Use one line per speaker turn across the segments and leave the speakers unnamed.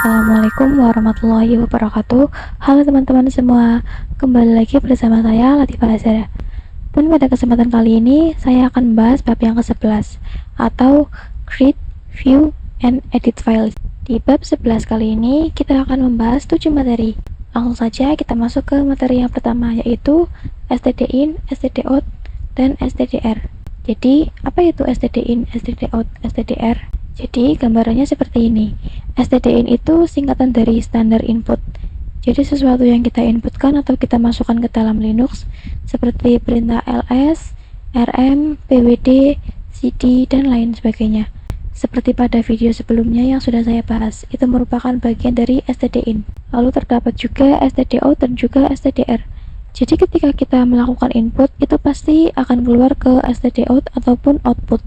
Assalamualaikum warahmatullahi wabarakatuh. Halo teman-teman semua, kembali lagi bersama saya Latifah Azhara. Dan pada kesempatan kali ini saya akan membahas bab yang ke-11 atau Create, View, and Edit Files. Di bab 11 kali ini kita akan membahas 7 materi. Langsung saja kita masuk ke materi yang pertama, yaitu stdin, stdout, dan stdr. Jadi apa itu stdin, stdout, stdr? Jadi gambarannya seperti ini. STDIN itu singkatan dari standar input. Jadi sesuatu yang kita inputkan atau kita masukkan ke dalam Linux seperti perintah ls, rm, pwd, cd, dan lain sebagainya. Seperti pada video sebelumnya yang sudah saya bahas, itu merupakan bagian dari STDIN. Lalu terdapat juga stdout dan juga stdr. Jadi ketika kita melakukan input, itu pasti akan keluar ke stdout ataupun output.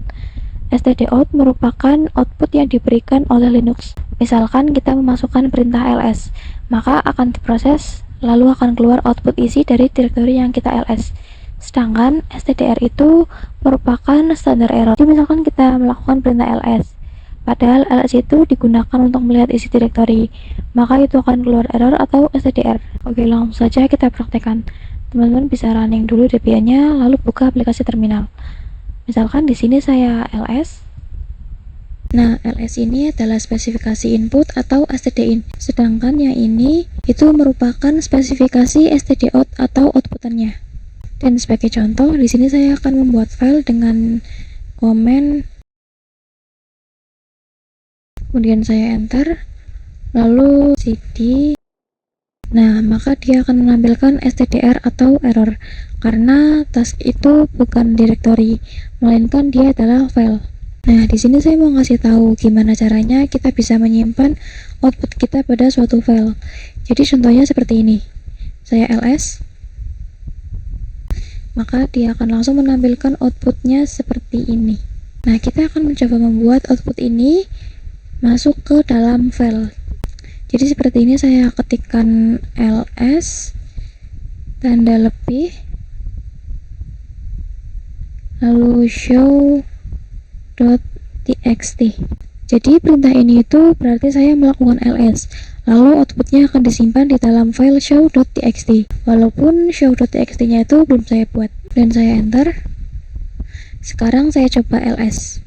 Stdout merupakan output yang diberikan oleh Linux. Misalkan kita memasukkan perintah ls, maka akan diproses, lalu akan keluar output isi dari direktori yang kita ls. Sedangkan stdr itu merupakan standar error. Jadi misalkan kita melakukan perintah ls, padahal ls itu digunakan untuk melihat isi direktori, maka itu akan keluar error atau stdr. Oke, langsung saja kita praktekkan. Teman-teman bisa running dulu Debian-nya, lalu buka aplikasi terminal. Misalkan di sini saya ls. Nah, ls ini adalah spesifikasi input atau stdin. Sedangkan yang ini itu merupakan spesifikasi stdout atau outputannya. Dan sebagai contoh, di sini saya akan membuat file dengan komen, kemudian saya enter, lalu cd. Nah, maka dia akan menampilkan stdr atau error karena task itu bukan direktori, melainkan dia adalah file. Nah, di sini saya mau ngasih tahu gimana caranya kita bisa menyimpan output kita pada suatu file. Jadi contohnya seperti ini. Saya ls, maka dia akan langsung menampilkan outputnya seperti ini. Nah, kita akan mencoba membuat output ini masuk ke dalam file. Jadi seperti ini, saya ketikkan ls tanda lebih lalu show.txt. Jadi perintah ini itu berarti saya melakukan ls, lalu outputnya akan disimpan di dalam file show.txt. Walaupun show.txt nya itu belum saya buat, dan saya enter. Sekarang saya coba ls.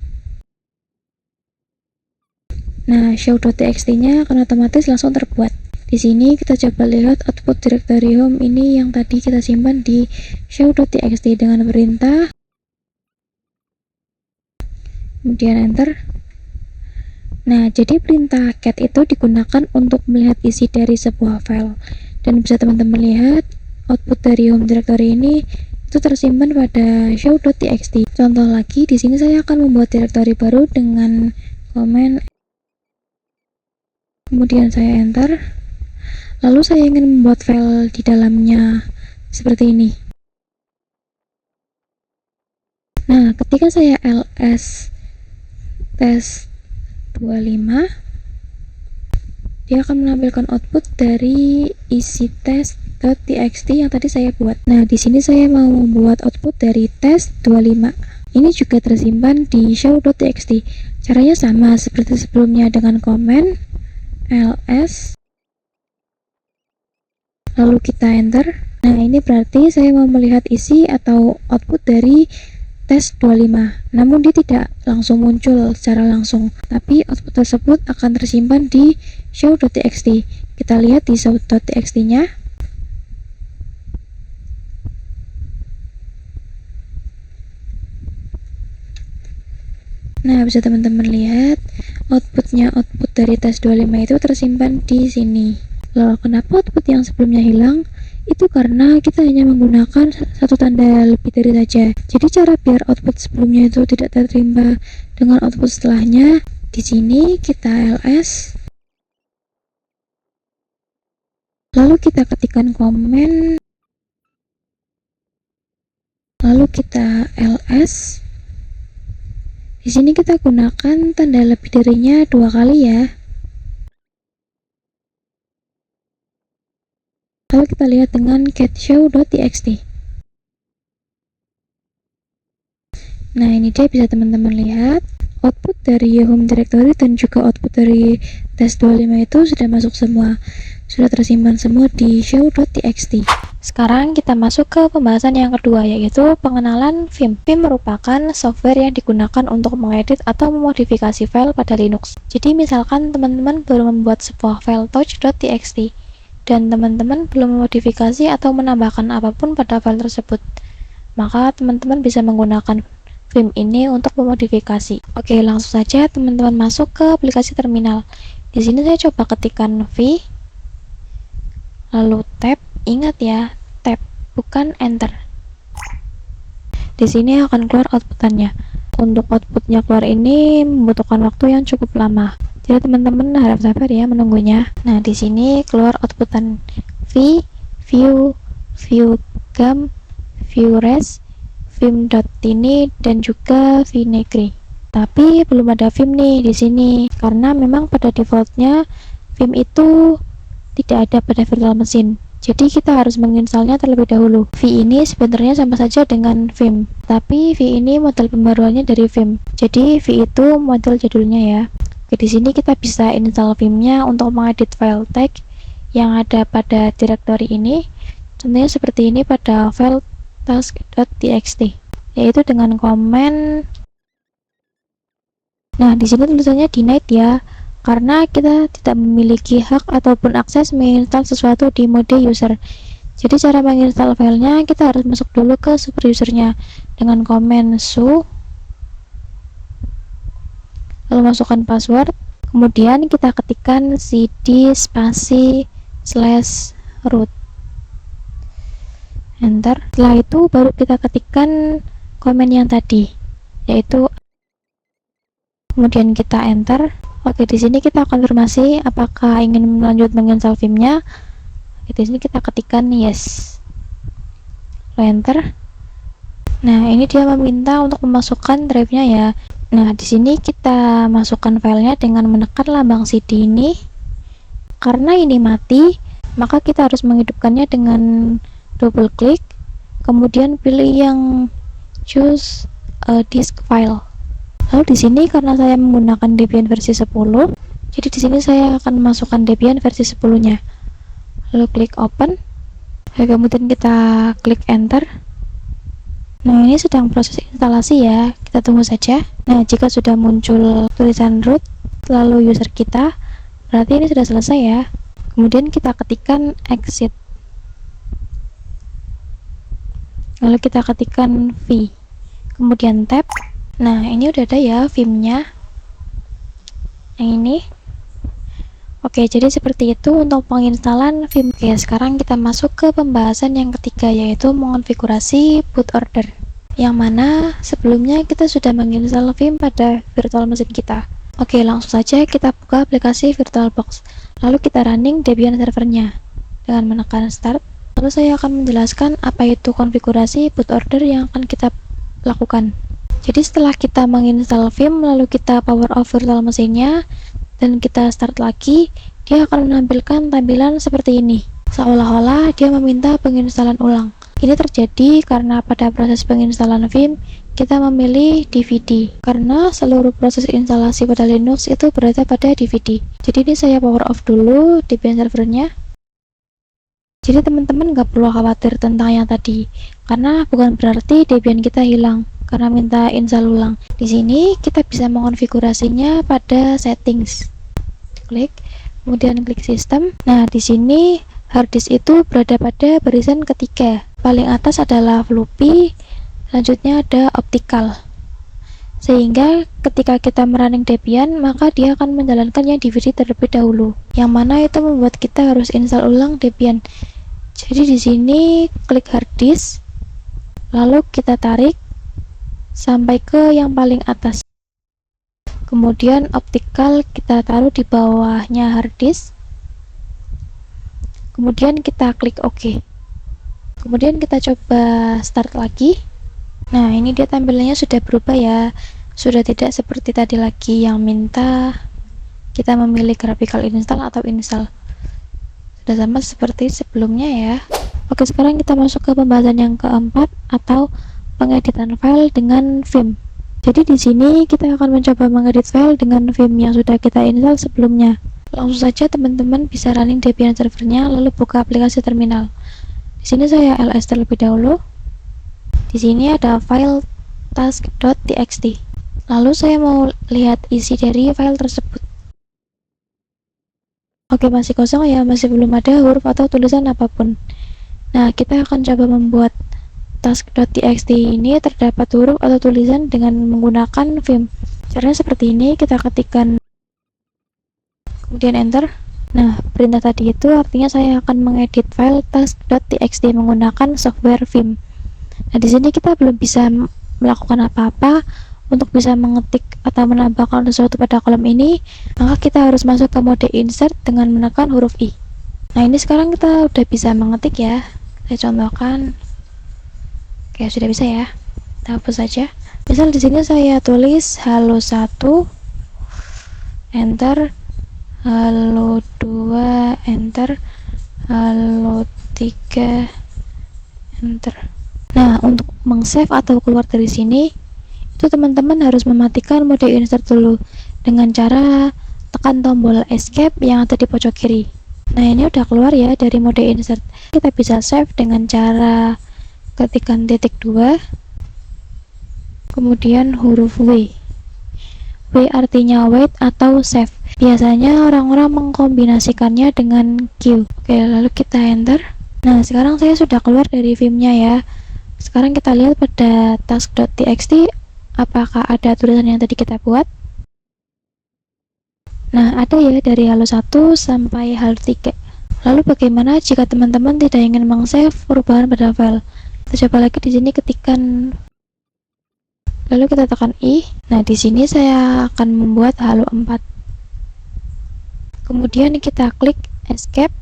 Nah, show.txt-nya akan otomatis langsung terbuat. Di sini kita coba lihat output directory home ini yang tadi kita simpan di show.txt dengan perintah, kemudian enter. Nah, jadi perintah cat itu digunakan untuk melihat isi dari sebuah file. Dan bisa teman-teman lihat, output dari home directory ini itu tersimpan pada show.txt. Contoh lagi, di sini saya akan membuat directory baru dengan komen, kemudian saya enter, lalu saya ingin membuat file di dalamnya seperti ini. Nah, ketika saya ls test25, dia akan menampilkan output dari isi test.txt yang tadi saya buat. Nah, di sini saya mau membuat output dari test25. Ini juga tersimpan di show.txt. Caranya sama seperti sebelumnya dengan komen ls, lalu kita enter. Nah, ini berarti saya mau melihat isi atau output dari test25, namun dia tidak langsung muncul secara langsung, tapi output tersebut akan tersimpan di show.txt. Kita lihat di show.txt nya. Nah, bisa teman-teman lihat outputnya, output dari test25 itu tersimpan di sini. Lalu kenapa output yang sebelumnya hilang? Itu karena kita hanya menggunakan satu tanda lebih dari saja. Jadi cara biar output sebelumnya itu tidak tertimpa dengan output setelahnya, di sini kita ls, lalu kita ketikkan komen, lalu kita ls. Di sini kita gunakan tanda lebih darinya 2 kali ya. Lalu kita lihat dengan cat show.txt. Nah, ini dia bisa teman-teman lihat output dari home directory dan juga output dari test25 itu sudah masuk semua, sudah tersimpan semua di show.txt. Sekarang kita masuk ke pembahasan yang kedua, yaitu pengenalan Vim. Vim merupakan software yang digunakan untuk mengedit atau memodifikasi file pada Linux. Jadi misalkan teman-teman baru membuat sebuah file touch.txt dan teman-teman belum memodifikasi atau menambahkan apapun pada file tersebut, maka teman-teman bisa menggunakan Vim ini untuk memodifikasi. Oke, langsung saja teman-teman masuk ke aplikasi terminal. Di sini saya coba ketikkan V, lalu tab. Ingat ya, tab bukan enter. Di sini akan keluar outputannya. Untuk outputnya keluar ini membutuhkan waktu yang cukup lama. Jadi teman-teman harap sabar ya menunggunya. Nah, di sini keluar outputan V, view, view gam, view res, vim.tini dan juga vnegri. Tapi belum ada Vim nih di sini karena memang pada defaultnya Vim itu tidak ada pada virtual machine. Jadi kita harus menginstalnya terlebih dahulu. V ini sebenarnya sama saja dengan Vim, tapi V ini model pembaruannya dari Vim. Jadi V itu model jadulnya ya. Oke, di sini kita bisa install Vimnya untuk mengedit file tag yang ada pada directory ini. Contohnya seperti ini pada file task.txt, yaitu dengan komen. Nah, di sini tulisannya denied ya, karena kita tidak memiliki hak ataupun akses menginstal sesuatu di mode user. Jadi cara menginstal filenya kita harus masuk dulu ke super usernya dengan komen su, lalu masukkan password, kemudian kita ketikkan cd spasi /root, enter. Setelah itu baru kita ketikkan komen yang tadi, yaitu, kemudian kita enter. Oke, di sini kita konfirmasi apakah ingin lanjut menginstal Vimnya. Di sini kita ketikkan yes, lalu enter. Nah, ini dia meminta untuk memasukkan drive-nya ya. Nah, di sini kita masukkan filenya dengan menekan lambang CD ini. Karena ini mati, maka kita harus menghidupkannya dengan double klik, kemudian pilih yang choose a disk file. Lalu di sini karena saya menggunakan Debian versi 10, jadi di sini saya akan masukkan Debian versi 10-nya. Lalu klik open. Kemudian kita klik enter. Nah, ini sedang proses instalasi ya. Kita tunggu saja. Nah, jika sudah muncul tulisan root lalu user kita, berarti ini sudah selesai ya. Kemudian kita ketikkan exit. Lalu kita ketikkan V. Kemudian tab. Nah, ini udah ada ya Vimnya yang ini. Oke, jadi seperti itu untuk penginstalan Vim. Oke, sekarang kita masuk ke pembahasan yang ketiga, yaitu mengonfigurasi boot order, yang mana sebelumnya kita sudah menginstal Vim pada virtual machine kita. Oke, langsung saja kita buka aplikasi VirtualBox, lalu kita running Debian servernya dengan menekan start. Lalu saya akan menjelaskan apa itu konfigurasi boot order yang akan kita lakukan. Jadi setelah kita menginstal Vim, lalu kita power off virtual machine-nya dan kita start lagi, dia akan menampilkan tampilan seperti ini, seolah-olah dia meminta penginstalan ulang. Ini terjadi karena pada proses penginstalan Vim kita memilih DVD, karena seluruh proses instalasi pada Linux itu berada pada DVD. Jadi ini saya power off dulu Debian servernya. Jadi teman-teman nggak perlu khawatir tentang yang tadi, karena bukan berarti Debian kita hilang karena minta install ulang. Di sini kita bisa mengonfigurasinya pada settings. Klik, kemudian klik sistem. Nah, di sini hard disk itu berada pada barisan ketiga. Paling atas adalah floppy, selanjutnya ada optical. Sehingga ketika kita merunning Debian, maka dia akan menjalankan yang DVD terlebih dahulu. Yang mana itu membuat kita harus install ulang Debian. Jadi di sini klik hard disk, lalu kita tarik sampai ke yang paling atas. Kemudian optical kita taruh di bawahnya hard disk. Kemudian kita klik OK. Kemudian kita coba start lagi. Nah, ini dia tampilannya sudah berubah ya. Sudah tidak seperti tadi lagi yang minta kita memilih graphical install atau install. Sudah sama seperti sebelumnya ya. Oke, sekarang kita masuk ke pembahasan yang keempat, atau pengeditan file dengan Vim. Jadi di sini kita akan mencoba mengedit file dengan vim yang sudah kita install sebelumnya. Langsung saja teman-teman bisa running Debian servernya, lalu buka aplikasi terminal. Di sini saya ls terlebih dahulu. Di sini ada file task.txt. Lalu saya mau lihat isi dari file tersebut. Oke, masih kosong ya, masih belum ada huruf atau tulisan apapun. Nah, kita akan coba membuat task.txt ini terdapat huruf atau tulisan dengan menggunakan vim. Caranya seperti ini, kita ketikkan kemudian enter. Nah, perintah tadi itu artinya saya akan mengedit file task.txt menggunakan software vim. Nah, di sini kita belum bisa melakukan apa-apa. Untuk bisa mengetik atau menambahkan sesuatu pada kolom ini, maka kita harus masuk ke mode insert dengan menekan huruf I. Nah, ini sekarang kita udah bisa mengetik ya. Saya contohkan. Oke, sudah bisa ya. Kita hapus saja. Misal di sini saya tulis halo 1, enter, halo 2, enter, halo 3, enter. Nah, untuk meng-save atau keluar dari sini, itu teman-teman harus mematikan mode insert dulu dengan cara tekan tombol escape yang ada di pojok kiri. Nah, ini udah keluar ya dari mode insert. Kita bisa save dengan cara ketikkan titik 2 kemudian huruf W. W artinya wait atau save. Biasanya orang-orang mengkombinasikannya dengan Q. Oke, lalu kita enter. Nah, sekarang saya sudah keluar dari vimnya ya. Sekarang kita lihat pada task.txt apakah ada tulisan yang tadi kita buat. Nah, ada ya dari halo 1 sampai halo 3. Lalu bagaimana jika teman-teman tidak ingin meng-save perubahan pada file? Kita coba lagi di sini ketikkan, lalu kita tekan I. Nah, di sini saya akan membuat halo 4. Kemudian kita klik escape.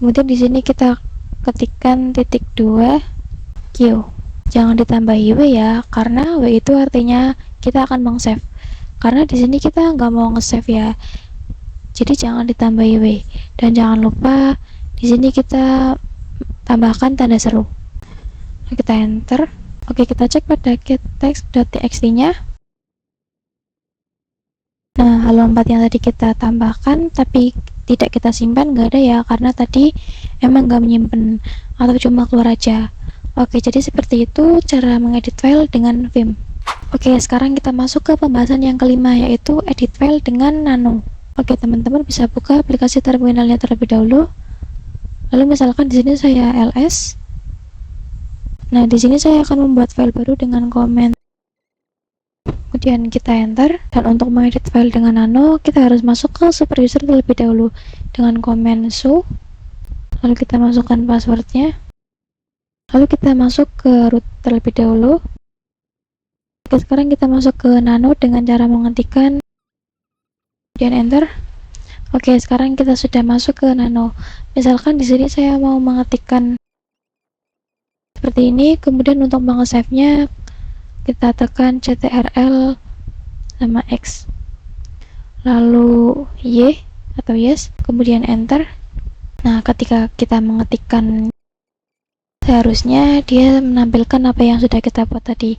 Kemudian di sini kita ketikkan titik 2 Q. Jangan ditambahi W ya, karena W itu artinya kita akan meng-save. Karena di sini kita nggak mau nge-save ya, jadi jangan ditambahi W. Dan jangan lupa di sini kita tambahkan tanda seru. Nah, kita enter. Oke, kita cek pada getText.txt-nya. Nah, halo 4 yang tadi kita tambahkan tapi tidak kita simpan nggak ada ya, karena tadi emang nggak menyimpan atau cuma keluar aja. Oke, jadi seperti itu cara mengedit file dengan vim. Oke, sekarang kita masuk ke pembahasan yang kelima, yaitu edit file dengan nano. Oke, teman-teman bisa buka aplikasi terminalnya terlebih dahulu. Lalu misalkan di sini saya ls. Nah, di sini saya akan membuat file baru dengan komen. Kemudian kita enter. Dan untuk mengedit file dengan nano, kita harus masuk ke super user terlebih dahulu dengan komen show. Lalu kita masukkan passwordnya. Lalu kita masuk ke root terlebih dahulu. Oke, sekarang kita masuk ke nano dengan cara mengetikkan dan enter. Oke, sekarang kita sudah masuk ke nano. Misalkan di sini saya mau mengetikkan seperti ini, kemudian untuk meng-save-nya kita tekan ctrl sama X. Lalu Y atau yes, kemudian enter. Nah, ketika kita mengetikkan, seharusnya dia menampilkan apa yang sudah kita buat tadi,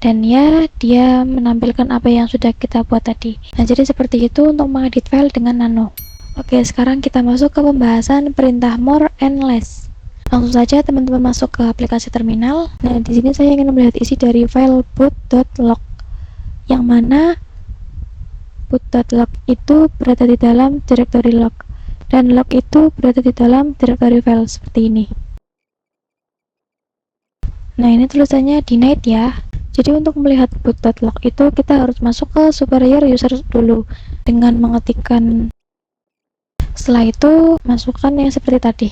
dan ya dia menampilkan apa yang sudah kita buat tadi. Nah, jadi seperti itu untuk mengedit file dengan nano. Oke, sekarang kita masuk ke pembahasan perintah more and less. Langsung saja teman-teman masuk ke aplikasi terminal. Nah, di sini saya ingin melihat isi dari file boot.log, yang mana boot.log itu berada di dalam directory log dan log itu berada di dalam directory file seperti ini. Nah, ini tulisannya denied ya. Jadi untuk melihat boot.log itu kita harus masuk ke superior user dulu dengan mengetikkan. Setelah itu masukkan yang seperti tadi.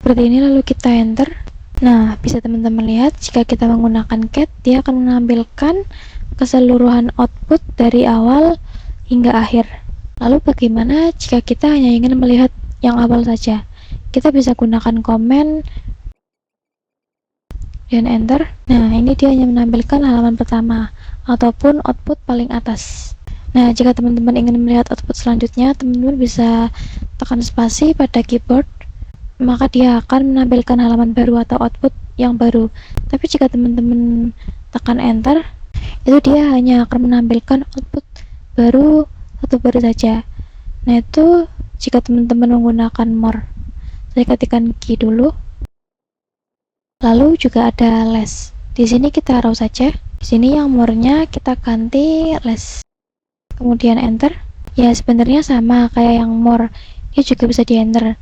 Seperti ini, lalu kita enter. Nah, bisa teman-teman lihat jika kita menggunakan cat, dia akan menampilkan keseluruhan output dari awal hingga akhir. Lalu bagaimana jika kita hanya ingin melihat yang awal saja? Kita bisa gunakan komen dan enter. Nah, ini dia hanya menampilkan halaman pertama ataupun output paling atas. Nah, jika teman-teman ingin melihat output selanjutnya, teman-teman bisa tekan spasi pada keyboard, maka dia akan menampilkan halaman baru atau output yang baru. Tapi jika teman-teman tekan enter, itu dia hanya akan menampilkan output baru satu baris saja. Nah, itu jika teman-teman menggunakan more. Saya ketikkan key dulu. Lalu juga ada less. Di sini kita raw saja. Di sini yang more-nya kita ganti less. Kemudian enter. Ya, sebenarnya sama kayak yang more. Dia juga bisa di enter.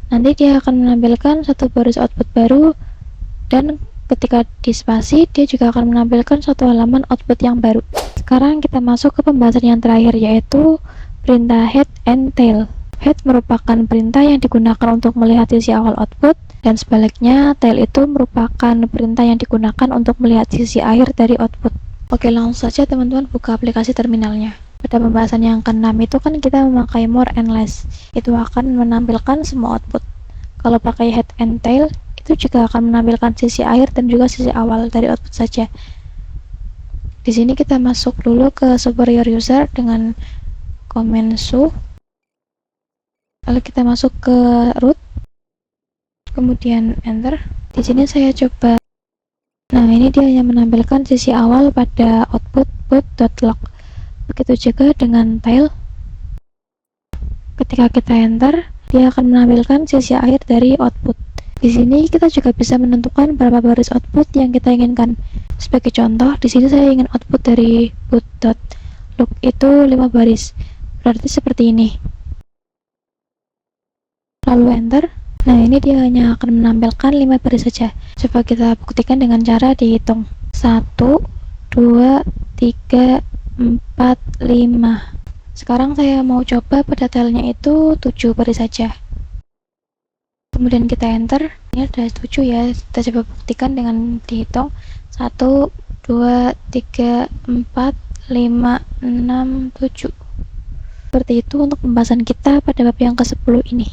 Nanti dia akan menampilkan satu baris output baru, dan ketika di spasi dia juga akan menampilkan satu halaman output yang baru. Sekarang kita masuk ke pembahasan yang terakhir, yaitu perintah head and tail. Head merupakan perintah yang digunakan untuk melihat sisi awal output, dan sebaliknya tail itu merupakan perintah yang digunakan untuk melihat sisi akhir dari output. Oke, langsung saja teman-teman buka aplikasi terminalnya. Pada pembahasan yang ke-6 itu kan kita memakai more and less. Itu akan menampilkan semua output. Kalau pakai head and tail, itu juga akan menampilkan sisi akhir dan juga sisi awal dari output saja. Di sini kita masuk dulu ke superior user dengan command su. Lalu kita masuk ke root. Kemudian enter. Di sini saya coba. Nah, ini dia hanya menampilkan sisi awal pada output boot.log. Begitu juga dengan tail. Ketika kita enter, dia akan menampilkan sisi akhir dari output. Di sini kita juga bisa menentukan berapa baris output yang kita inginkan. Sebagai contoh, di sini saya ingin output dari boot.log itu 5 baris. Berarti seperti ini. Lalu enter. Nah, ini dia hanya akan menampilkan 5 baris saja. Coba kita buktikan dengan cara dihitung. 1, 2, 3, 4, 5. Sekarang saya mau coba pada tailnya itu 7 baris saja. Kemudian kita enter. Ini ada 7 ya. Kita coba buktikan dengan dihitung. 1, 2, 3, 4, 5, 6, 7. Seperti itu untuk pembahasan kita pada bab yang ke-10 ini.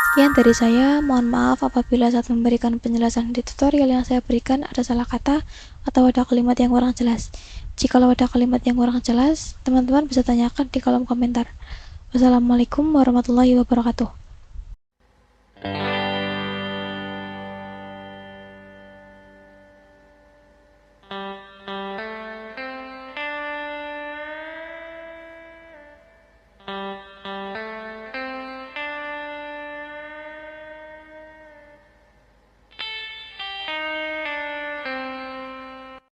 Sekian dari saya, mohon maaf apabila saat memberikan penjelasan di tutorial yang saya berikan ada salah kata atau ada kalimat yang kurang jelas. Jikalau ada kalimat yang kurang jelas, teman-teman bisa tanyakan di kolom komentar. Wassalamualaikum warahmatullahi wabarakatuh.